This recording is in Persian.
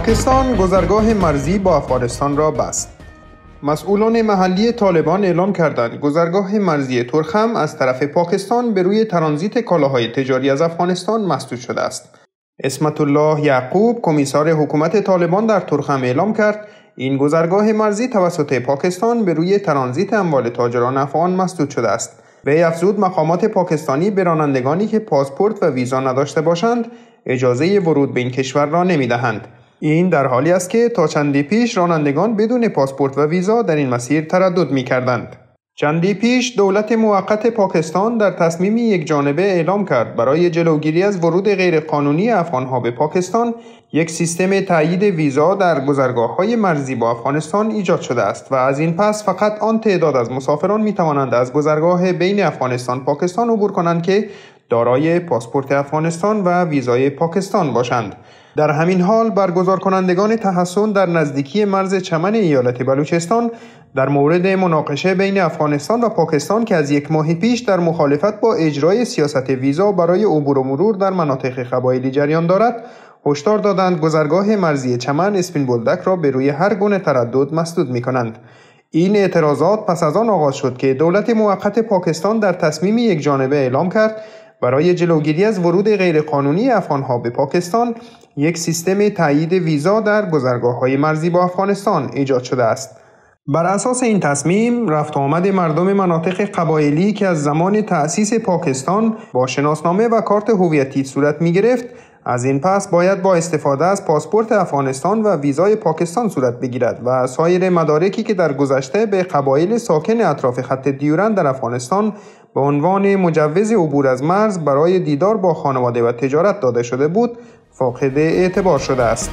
پاکستان گذرگاه مرزی با افغانستان را بست. مسئولان محلی طالبان اعلام کردند گذرگاه مرزی ترخم از طرف پاکستان به روی ترانزیت کالاهای تجاری از افغانستان مسدود شده است. اسمت الله یعقوب، کمیسار حکومت طالبان در ترخم اعلام کرد این گذرگاه مرزی توسط پاکستان به روی ترانزیت اموال تاجران افغان مسدود شده است. وی افزود مقامات پاکستانی به رانندگانی که پاسپورت و ویزا نداشته باشند اجازه ورود به این کشور را نمی‌دهند. این در حالی است که تا چندی پیش رانندگان بدون پاسپورت و ویزا در این مسیر تردد می‌کردند. چندی پیش دولت موقت پاکستان در تصمیمی یکجانبه اعلام کرد برای جلوگیری از ورود غیرقانونی افغان‌ها به پاکستان یک سیستم تایید ویزا در گذرگاه‌های مرزی با افغانستان ایجاد شده است و از این پس فقط آن تعداد از مسافران می‌توانند از گذرگاه بین افغانستان پاکستان عبور کنند که دارای پاسپورت افغانستان و ویزای پاکستان باشند. در همین حال برگزار کنندگان تحصن در نزدیکی مرز چمن ایالت بلوچستان در مورد مناقشه بین افغانستان و پاکستان که از یک ماه پیش در مخالفت با اجرای سیاست ویزا برای عبور و مرور در مناطق قبایلی جریان دارد، هشدار دادند گذرگاه مرزی چمن اسپین بولدک را به روی هر گونه تردد مسدود می‌کنند. این اعتراضات پس از آن آغاز شد که دولت موقت پاکستان در تصمیمی یکجانبه اعلام کرد برای جلوگیری از ورود غیرقانونی افغان‌ها به پاکستان یک سیستم تایید ویزا در گذرگاه‌های مرزی با افغانستان ایجاد شده است. بر اساس این تصمیم رفت و آمد مردم مناطق قبایلی که از زمان تأسیس پاکستان با شناسنامه و کارت هویتی صورت می‌گرفت از این پس باید با استفاده از پاسپورت افغانستان و ویزای پاکستان صورت بگیرد و سایر مدارکی که در گذشته به قبایل ساکن اطراف خط دیورند در افغانستان به عنوان مجوز عبور از مرز برای دیدار با خانواده و تجارت داده شده بود فاقد اعتبار شده است.